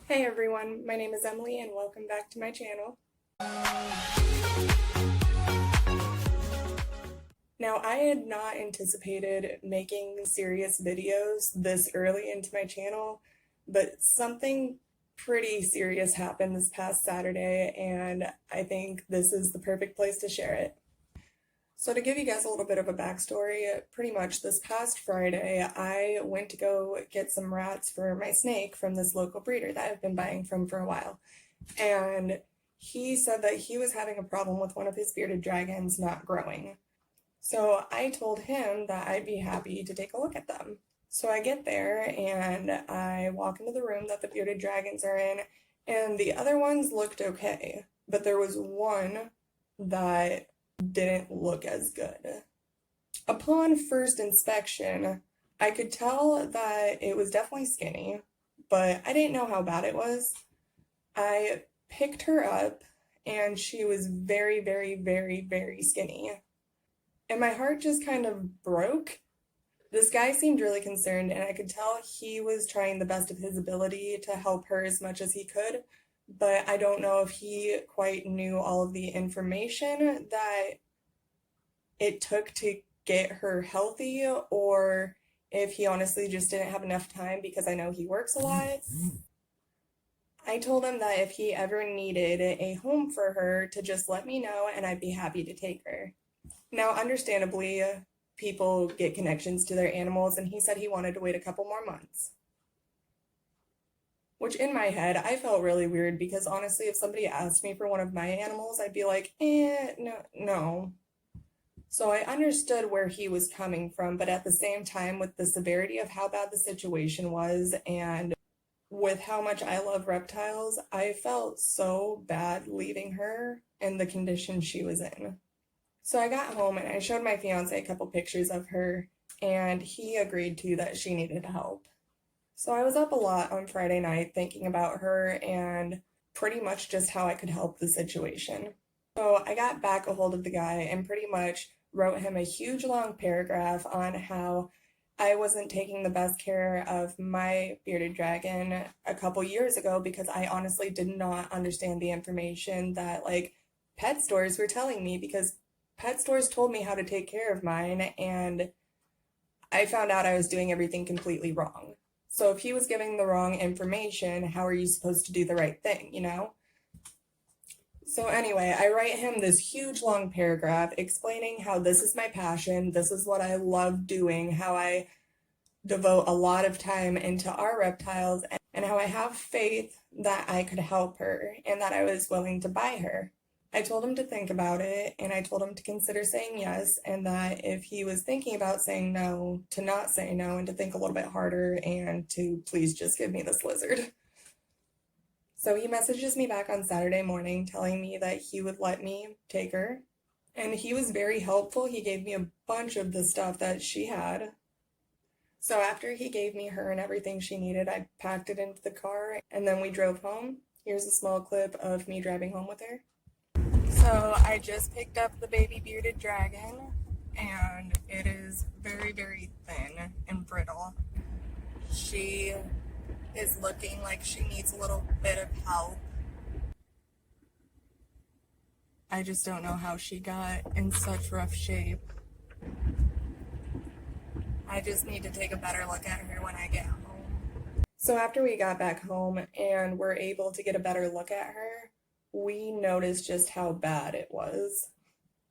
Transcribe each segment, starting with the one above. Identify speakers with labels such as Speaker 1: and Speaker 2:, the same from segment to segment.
Speaker 1: Hey everyone, my name is Emily and welcome back to my channel. Now, I had not anticipated making serious videos this early into my channel, but something pretty serious happened this past Saturday, and I think this is the perfect place to share it. So to give you guys a little bit of a backstory, pretty much this past Friday, I went to go get some rats for my snake from this local breeder that I've been buying from for a while. And he said that he was having a problem with one of his bearded dragons not growing. So I told him that I'd be happy to take a look at them. So I get there and I walk into the room that the bearded dragons are in, and the other ones looked okay, but there was one that didn't look as good. Upon first inspection, I could tell that it was definitely skinny, but I didn't know how bad it was. I picked her up and she was very, very, very, very skinny. And my heart just kind of broke. This guy seemed really concerned, and I could tell he was trying the best of his ability to help her as much as he could, but I don't know if he quite knew all of the information that it took to get her healthy, or if he honestly just didn't have enough time because I know he works a lot. I told him that if he ever needed a home for her to just let me know and I'd be happy to take her. Now, understandably, people get connections to their animals, and he said he wanted to wait a couple more months. Which in my head, I felt really weird because honestly, if somebody asked me for one of my animals, I'd be like, no. So I understood where he was coming from, but at the same time, with the severity of how bad the situation was and with how much I love reptiles, I felt so bad leaving her in the condition she was in. So I got home and I showed my fiance a couple pictures of her, and he agreed to that she needed help. So I was up a lot on Friday night thinking about her and pretty much just how I could help the situation. So I got back a hold of the guy and pretty much wrote him a huge long paragraph on how I wasn't taking the best care of my bearded dragon a couple years ago because I honestly did not understand the information that pet stores were telling me, because pet stores told me how to take care of mine and I found out I was doing everything completely wrong. So if he was giving the wrong information, how are you supposed to do the right thing, you know? So anyway, I write him this huge long paragraph explaining how this is my passion, this is what I love doing, how I devote a lot of time into our reptiles, and how I have faith that I could help her and that I was willing to buy her. I told him to think about it, and I told him to consider saying yes, and that if he was thinking about saying no, to not say no and to think a little bit harder and to please just give me this lizard. So he messages me back on Saturday morning telling me that he would let me take her, and he was very helpful. He gave me a bunch of the stuff that she had. So after he gave me her and everything she needed, I packed it into the car, and then we drove home. Here's a small clip of me driving home with her. So I just picked up the baby bearded dragon, and it is very, very thin and brittle. She is looking like she needs a little bit of help. I just don't know how she got in such rough shape. I just need to take a better look at her when I get home. So after we got back home and were able to get a better look at her, we noticed just how bad it was.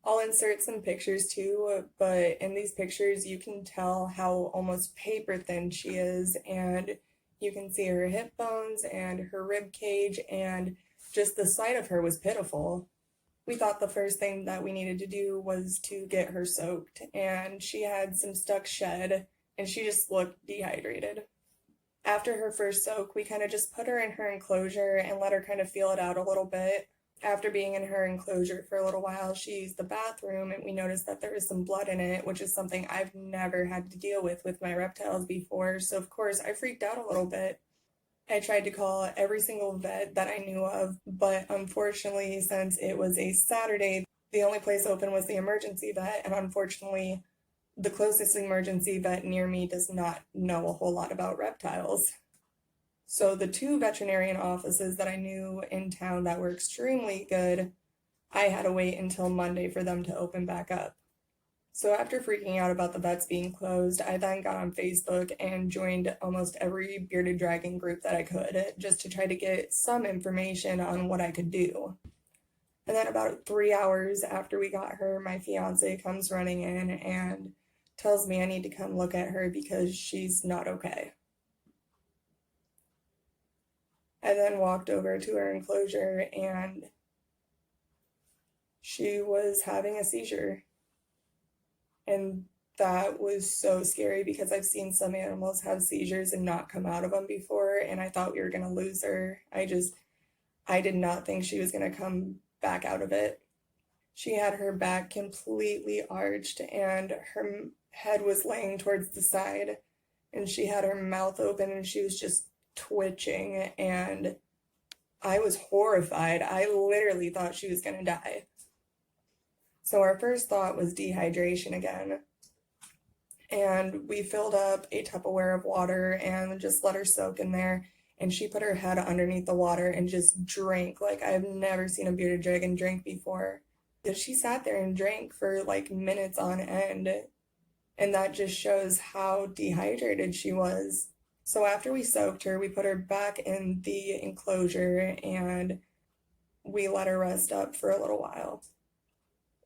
Speaker 1: I'll insert some pictures too, but in these pictures you can tell how almost paper thin she is, and you can see her hip bones and her rib cage, and just the sight of her was pitiful. We thought the first thing that we needed to do was to get her soaked, and she had some stuck shed and she just looked dehydrated. After her first soak, we kind of just put her in her enclosure and let her kind of feel it out a little bit. After being in her enclosure for a little while, she used the bathroom, and we noticed that there was some blood in it, which is something I've never had to deal with my reptiles before. So of course I freaked out a little bit. I tried to call every single vet that I knew of, but unfortunately, since it was a Saturday, the only place open was the emergency vet, and unfortunately, the closest emergency vet near me does not know a whole lot about reptiles. So the two veterinarian offices that I knew in town that were extremely good, I had to wait until Monday for them to open back up. So after freaking out about the vets being closed, I then got on Facebook and joined almost every bearded dragon group that I could just to try to get some information on what I could do. And then about 3 hours after we got her, my fiance comes running in and tells me I need to come look at her because she's not okay. I then walked over to her enclosure and she was having a seizure. And that was so scary because I've seen some animals have seizures and not come out of them before, and I thought we were going to lose her. I did not think she was going to come back out of it. She had her back completely arched and her head was laying towards the side, and she had her mouth open and she was just twitching, and I was horrified. I literally thought she was going to die. So our first thought was dehydration again. And we filled up a Tupperware of water and just let her soak in there. And she put her head underneath the water and just drank like I've never seen a bearded dragon drink before. She sat there and drank for like minutes on end. And that just shows how dehydrated she was. So after we soaked her, we put her back in the enclosure and we let her rest up for a little while.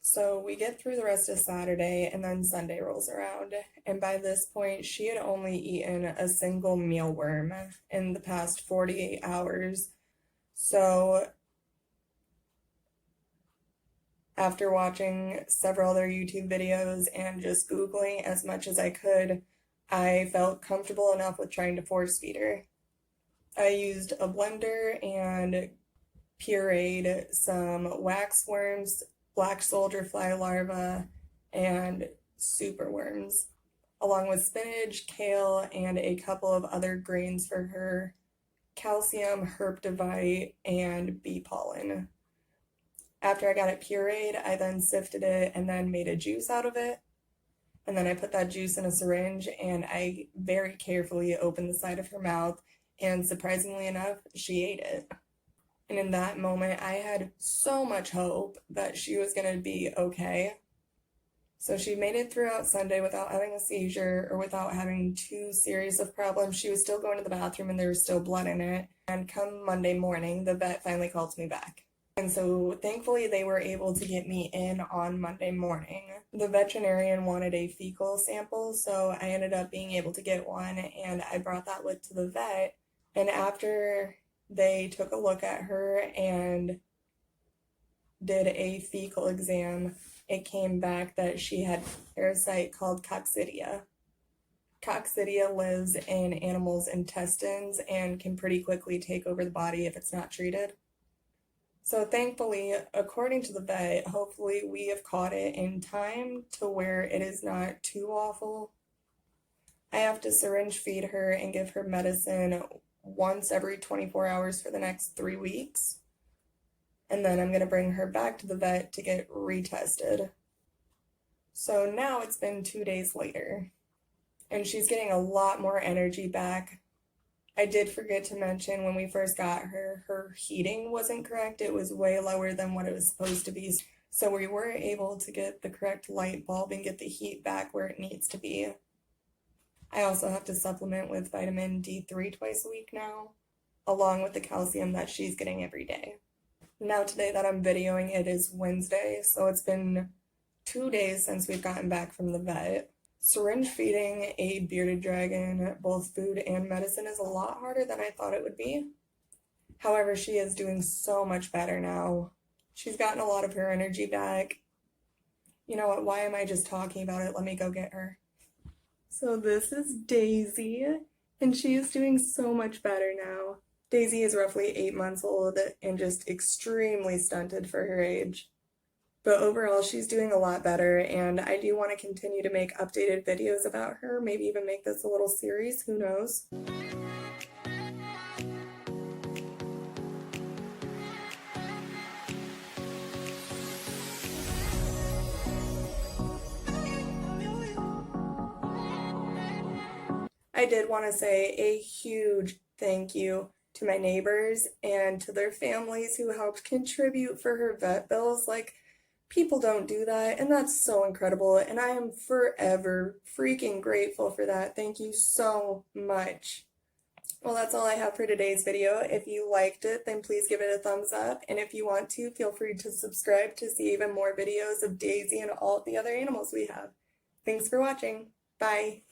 Speaker 1: So we get through the rest of Saturday and then Sunday rolls around. And by this point, she had only eaten a single mealworm in the past 48 hours. So after watching several other YouTube videos and just Googling as much as I could, I felt comfortable enough with trying to force feed her. I used a blender and pureed some waxworms, black soldier fly larvae, and superworms, along with spinach, kale, and a couple of other grains for her calcium, herptovite, and bee pollen. After I got it pureed, I then sifted it and then made a juice out of it. And then I put that juice in a syringe and I very carefully opened the side of her mouth, and surprisingly enough, she ate it. And in that moment, I had so much hope that she was going to be okay. So she made it throughout Sunday without having a seizure or without having too serious of problems. She was still going to the bathroom and there was still blood in it. And come Monday morning, the vet finally called me back. And so thankfully they were able to get me in on Monday morning. The veterinarian wanted a fecal sample, so I ended up being able to get one and I brought that with to the vet. And after they took a look at her and did a fecal exam, it came back that she had a parasite called coccidia. Coccidia lives in animals' intestines and can pretty quickly take over the body if it's not treated. So thankfully, according to the vet, hopefully we have caught it in time to where it is not too awful. I have to syringe feed her and give her medicine once every 24 hours for the next 3 weeks. And then I'm going to bring her back to the vet to get retested. So now it's been 2 days later, and she's getting a lot more energy back. I did forget to mention when we first got her, her heating wasn't correct. It was way lower than what it was supposed to be. So we were able to get the correct light bulb and get the heat back where it needs to be. I also have to supplement with vitamin D3 twice a week now, along with the calcium that she's getting every day. Now today that I'm videoing, it is Wednesday, so it's been 2 days since we've gotten back from the vet. Syringe feeding a bearded dragon both food and medicine is a lot harder than I thought it would be. However, she is doing so much better now. She's gotten a lot of her energy back. You know what, why am I just talking about it? Let me go get her. So this is Daisy, and she is doing so much better now. Daisy is roughly 8 months old and just extremely stunted for her age. But overall, she's doing a lot better, and I do want to continue to make updated videos about her, maybe even make this a little series, who knows. I did want to say a huge thank you to my neighbors and to their families who helped contribute for her vet bills. Like, people don't do that, and that's so incredible, and I am forever freaking grateful for that. Thank you so much. Well, that's all I have for today's video. If you liked it, then please give it a thumbs up, and if you want to, feel free to subscribe to see even more videos of Daisy and all the other animals we have. Thanks for watching. Bye.